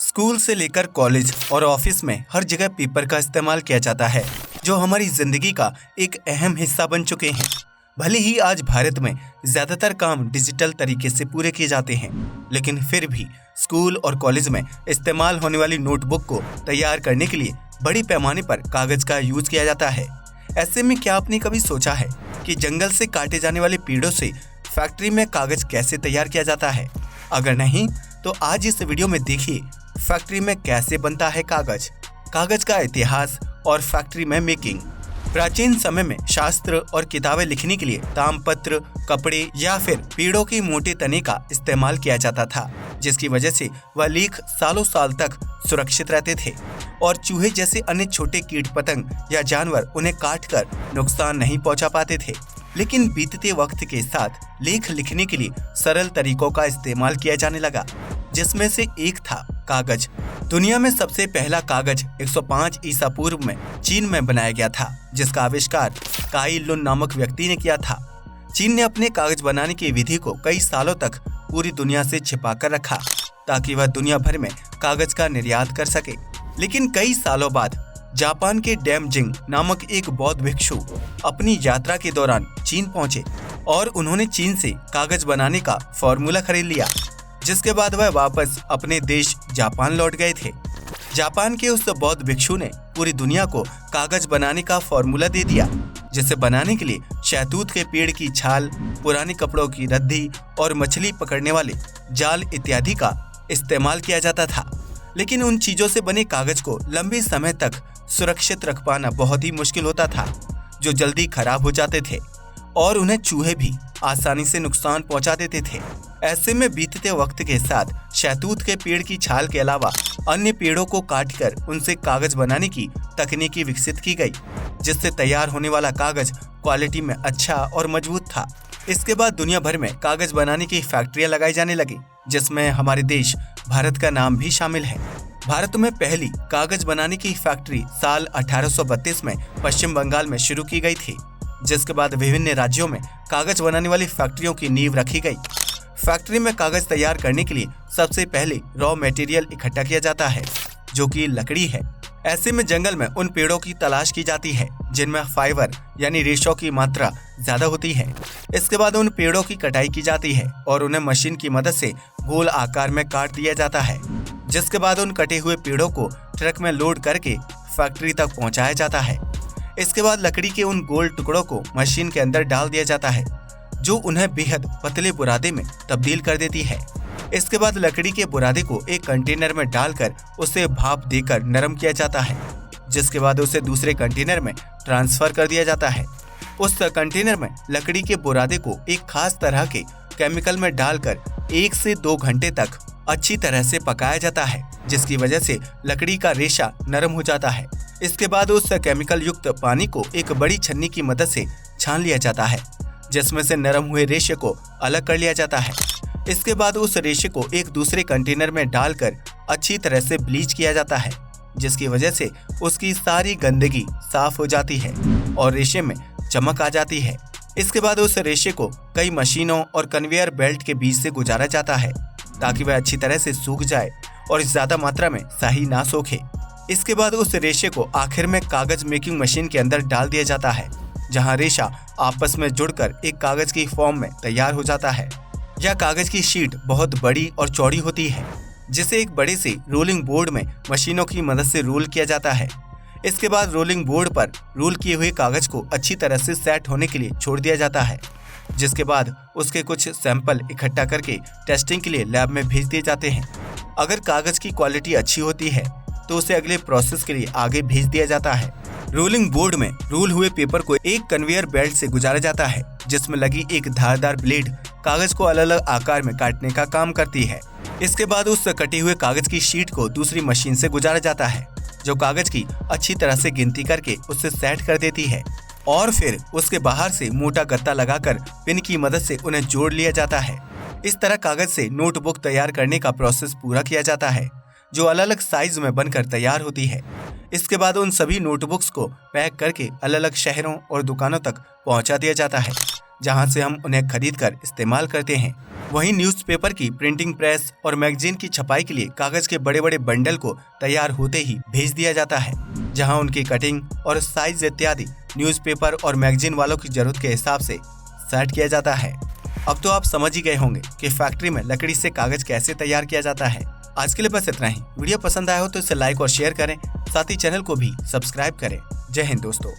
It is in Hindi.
स्कूल से लेकर कॉलेज और ऑफिस में हर जगह पेपर का इस्तेमाल किया जाता है, जो हमारी जिंदगी का एक अहम हिस्सा बन चुके हैं। भले ही आज भारत में ज्यादातर काम डिजिटल तरीके से पूरे किए जाते हैं, लेकिन फिर भी स्कूल और कॉलेज में इस्तेमाल होने वाली नोटबुक को तैयार करने के लिए बड़ी पैमाने पर कागज का यूज किया जाता है। ऐसे में क्या आपने कभी सोचा है कि जंगल से काटे जाने वाले पेड़ों से फैक्ट्री में कागज कैसे तैयार किया जाता है? अगर नहीं तो आज इस वीडियो में देखिए फैक्ट्री में कैसे बनता है कागज, कागज का इतिहास और फैक्ट्री में मेकिंग। प्राचीन समय में शास्त्र और किताबें लिखने के लिए तामपत्र, कपड़े या फिर पेड़ों के मोटे तने का इस्तेमाल किया जाता था, जिसकी वजह से वह लेख सालों साल तक सुरक्षित रहते थे और चूहे जैसे अन्य छोटे कीट पतंग या जानवर उन्हें काटकर नुकसान नहीं पहुंचा पाते थे। लेकिन बीतते वक्त के साथ लेख लिखने के लिए सरल तरीकों का इस्तेमाल किया जाने लगा, जिसमें से एक था कागज। दुनिया में सबसे पहला कागज 105 ईसा पूर्व में चीन में बनाया गया था, जिसका आविष्कार काई लुन नामक व्यक्ति ने किया था। चीन ने अपने कागज बनाने की विधि को कई सालों तक पूरी दुनिया से छिपा कर रखा, ताकि वह दुनिया भर में कागज का निर्यात कर सके। लेकिन कई सालों बाद जापान के डैमजिंग नामक एक बौद्ध भिक्षु अपनी यात्रा के दौरान चीन पहुंचे और उन्होंने चीन से कागज बनाने का फॉर्मूला खरीद लिया, जिसके बाद वह वापस अपने देश जापान लौट गए थे। जापान के उस बौद्ध भिक्षु ने पूरी दुनिया को कागज बनाने का फॉर्मूला दे दिया, जिसे बनाने के लिए शहतूत के पेड़ की छाल, पुराने कपड़ों की रद्दी और मछली पकड़ने वाले जाल इत्यादि का इस्तेमाल किया जाता था। लेकिन उन चीजों से बने कागज को लंबे समय तक सुरक्षित रख पाना बहुत ही मुश्किल होता था, जो जल्दी खराब हो जाते थे और उन्हें चूहे भी आसानी से नुकसान पहुंचा देते थे। ऐसे में बीतते वक्त के साथ शहतूत के पेड़ की छाल के अलावा अन्य पेड़ों को काटकर उनसे कागज बनाने की तकनीकी विकसित की गई, जिससे तैयार होने वाला कागज क्वालिटी में अच्छा और मजबूत था। इसके बाद दुनिया भर में कागज बनाने की फैक्ट्रियां लगाई जाने लगी, जिसमें हमारे देश भारत का नाम भी शामिल है। भारत में पहली कागज बनाने की फैक्ट्री साल 1832 में पश्चिम बंगाल में शुरू की गई थी, जिसके बाद विभिन्न राज्यों में कागज बनाने वाली फैक्ट्रियों की नींव रखी गई। फैक्ट्री में कागज तैयार करने के लिए सबसे पहले रॉ मटेरियल इकट्ठा किया जाता है, जो कि लकड़ी है। ऐसे में जंगल में उन पेड़ों की तलाश की जाती है जिनमें फाइबर यानी रेशों की मात्रा ज्यादा होती है। इसके बाद उन पेड़ों की कटाई की जाती है और उन्हें मशीन की मदद से गोल आकार में काट दिया जाता है, जिसके बाद उन कटे हुए पेड़ों को ट्रक में लोड करके फैक्ट्री तक पहुंचाया जाता है। इसके बाद लकड़ी के उन गोल टुकड़ों को मशीन के अंदर डाल दिया जाता है, जो उन्हें बेहद पतले बुरादे में तब्दील कर देती है। इसके बाद लकड़ी के बुरादे को एक कंटेनर में डालकर उसे भाप देकर नरम किया जाता है, जिसके बाद उसे दूसरे कंटेनर में ट्रांसफर कर दिया जाता है। उस कंटेनर में लकड़ी के बुरादे को एक खास तरह के केमिकल में डालकर 1 से 2 घंटे तक अच्छी तरह से पकाया जाता है, जिसकी वजह से लकड़ी का रेशा नरम हो जाता है। इसके बाद उस केमिकल युक्त पानी को एक बड़ी छन्नी की मदद से छान लिया जाता है, जिसमें से नरम हुए रेशे को अलग कर लिया जाता है। इसके बाद उस रेशे को एक दूसरे कंटेनर में डालकर अच्छी तरह से ब्लीच किया जाता है, जिसकी वजह से उसकी सारी गंदगी साफ हो जाती है और रेशे में चमक आ जाती है। इसके बाद उस रेशे को कई मशीनों और कन्वेयर बेल्ट के बीच से गुजारा जाता है, ताकि वह अच्छी तरह से सूख जाए और ज्यादा मात्रा में स्याही ना सोखे। इसके बाद उस रेशे को आखिर में कागज मेकिंग मशीन के अंदर डाल दिया जाता है, जहां रेशा आपस में जुड़कर एक कागज की फॉर्म में तैयार हो जाता है। यह कागज की शीट बहुत बड़ी और चौड़ी होती है, जिसे एक बड़े से रोलिंग बोर्ड में मशीनों की मदद से रोल किया जाता है। इसके बाद रोलिंग बोर्ड पर रोल किए हुए कागज को अच्छी तरह से सेट होने के लिए छोड़ दिया जाता है, जिसके बाद उसके कुछ सैंपल इकट्ठा करके टेस्टिंग के लिए लैब में भेज दिए जाते हैं। अगर कागज की क्वालिटी अच्छी होती है तो उसे अगले प्रोसेस के लिए आगे भेज दिया जाता है। रोलिंग बोर्ड में रोल हुए पेपर को एक कन्वेयर बेल्ट से गुजारा जाता है, जिसमें लगी एक धारदार ब्लेड कागज को अलग अलग आकार में काटने का काम करती है। इसके बाद उस कटे हुए कागज की शीट को दूसरी मशीन से गुजारा जाता है, जो कागज की अच्छी तरह से गिनती करके उससे सेट कर देती है और फिर उसके बाहर से मोटा गत्ता लगाकर पिन की मदद से उन्हें जोड़ लिया जाता है। इस तरह कागज से नोटबुक तैयार करने का प्रोसेस पूरा किया जाता है, जो अलग अलग साइज में बनकर तैयार होती है। इसके बाद उन सभी नोटबुक्स को पैक करके अलग अलग शहरों और दुकानों तक पहुंचा दिया जाता है, जहां से हम उन्हें खरीद कर इस्तेमाल करते हैं। वहीं न्यूज़पेपर की प्रिंटिंग प्रेस और मैगजीन की छपाई के लिए कागज के बड़े बड़े बंडल को तैयार होते ही भेज दिया जाता है, जहां उनकी कटिंग और साइज इत्यादि न्यूज़पेपर और मैगजीन वालों की जरूरत के हिसाब से सेट किया जाता है। अब तो आप समझ ही गए होंगे कि फैक्ट्री में लकड़ी से कागज कैसे तैयार किया जाता है। आज के लिए बस इतना ही। वीडियो पसंद आया हो तो इसे लाइक और शेयर करें, साथ ही चैनल को भी सब्सक्राइब करें। जय हिंद दोस्तों।